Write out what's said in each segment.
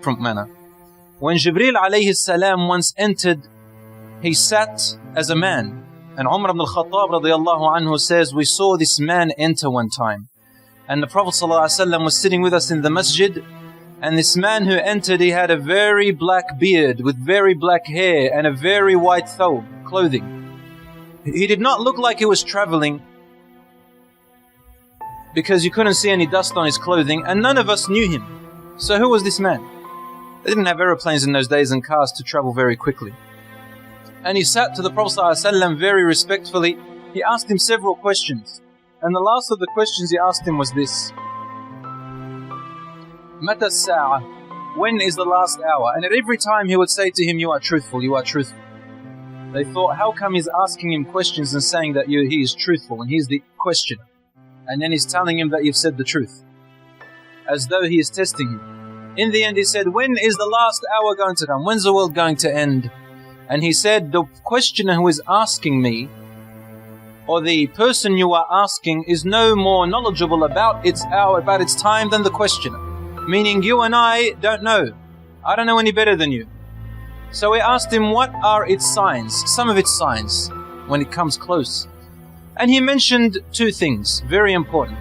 different manner. When Jibreel alayhi salam once entered, he sat as a man. And Umar ibn al-Khattab radiyallahu anhu says, we saw this man enter one time. And the Prophet ﷺ was sitting with us in the masjid. And this man who entered, he had a very black beard with very black hair and a very white thawb, clothing. He did not look like he was traveling, because you couldn't see any dust on his clothing, and none of us knew him. So who was this man? They didn't have aeroplanes in those days and cars to travel very quickly. And he sat to the Prophet ﷺ very respectfully. He asked him several questions. And the last of the questions he asked him was this: Mata as-sa'a? When is the last hour? And at every time he would say to him, you are truthful, you are truthful. They thought, how come he's asking him questions and saying that he is truthful and he's the questioner? And then he's telling him that you've said the truth, as though he is testing him. In the end he said, when is the last hour going to come? When's the world going to end? And he said, the questioner who is asking me, or the person you are asking, is no more knowledgeable about its hour, about its time, than the questioner. Meaning you and I don't know. I don't know any better than you. So we asked him, what are its signs? Some of its signs when it comes close. And he mentioned two things, very important.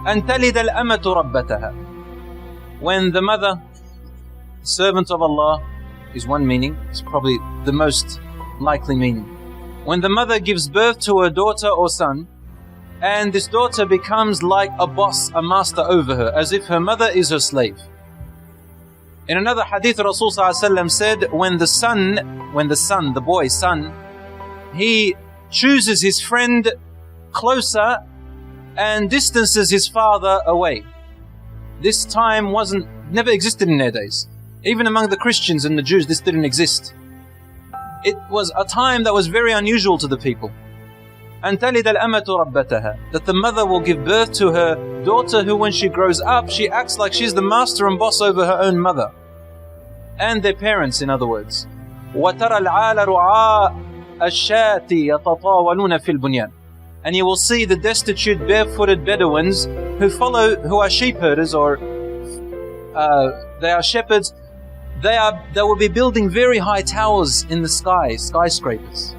أَن تَلِدَ الْأَمَةُ رَبَّتَهَا. When the mother, servant of Allah, is one meaning. It's probably the most likely meaning. When the mother gives birth to a daughter or son, and this daughter becomes like a boss, a master over her, as if her mother is her slave. In another hadith, Rasul ﷺ said, when the son, the boy, son, he chooses his friend closer and distances his father away. This time never existed in their days. Even among the Christians and the Jews, this didn't exist. It was a time that was very unusual to the people. أَن تَلِدَ الْأَمَةُ رَبَّتَهَا. That the mother will give birth to her daughter, who when she grows up, she acts like she's the master and boss over her own mother. And their parents, in other words. وَتَرَى الْعَالَ رُعَاءَ الشَّاةِ يَتَطَاوَلُونَ فِي الْبُنْيَانِ. And you will see the destitute, barefooted Bedouins who are sheep herders, or they are shepherds. They will be building very high towers in the sky, skyscrapers.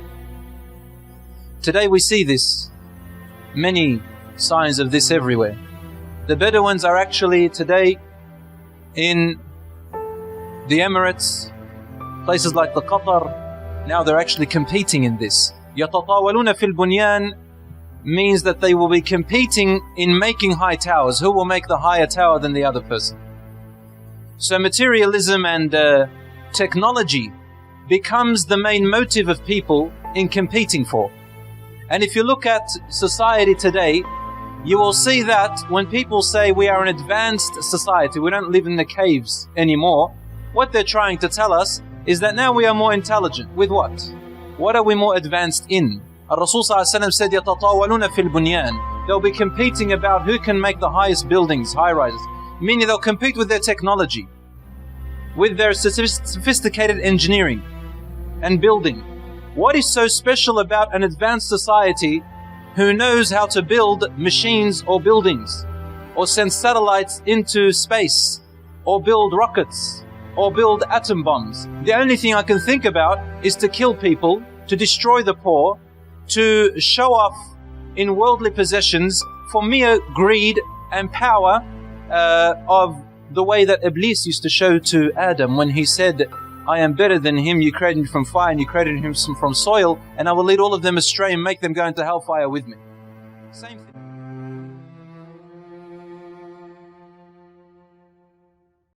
Today we see this, many signs of this everywhere. The Bedouins are actually today in the Emirates, places like the Qatar. Now they're actually competing in this. يَتَطَاوَلُونَ فِي الْبُنْيَانِ means that they will be competing in making high towers. Who will make the higher tower than the other person? So materialism and technology becomes the main motive of people in competing for. And if you look at society today, you will see that when people say we are an advanced society, we don't live in the caves anymore, what they're trying to tell us is that now we are more intelligent. With what? What are we more advanced in? Rasul ﷺ said, يَتَطَاوَلُونَ فِي الْبُنْيَانِ. They'll be competing about who can make the highest buildings, high-rises. Meaning they'll compete with their technology, with their sophisticated engineering and building. What is so special about an advanced society who knows how to build machines or buildings, or send satellites into space, or build rockets, or build atom bombs? The only thing I can think about is to kill people, to destroy the poor, to show off in worldly possessions for mere greed and power, of the way that Iblis used to show to Adam when he said, I am better than him, you created him from fire and you created him from soil, and I will lead all of them astray and make them go into hellfire with me. Same thing.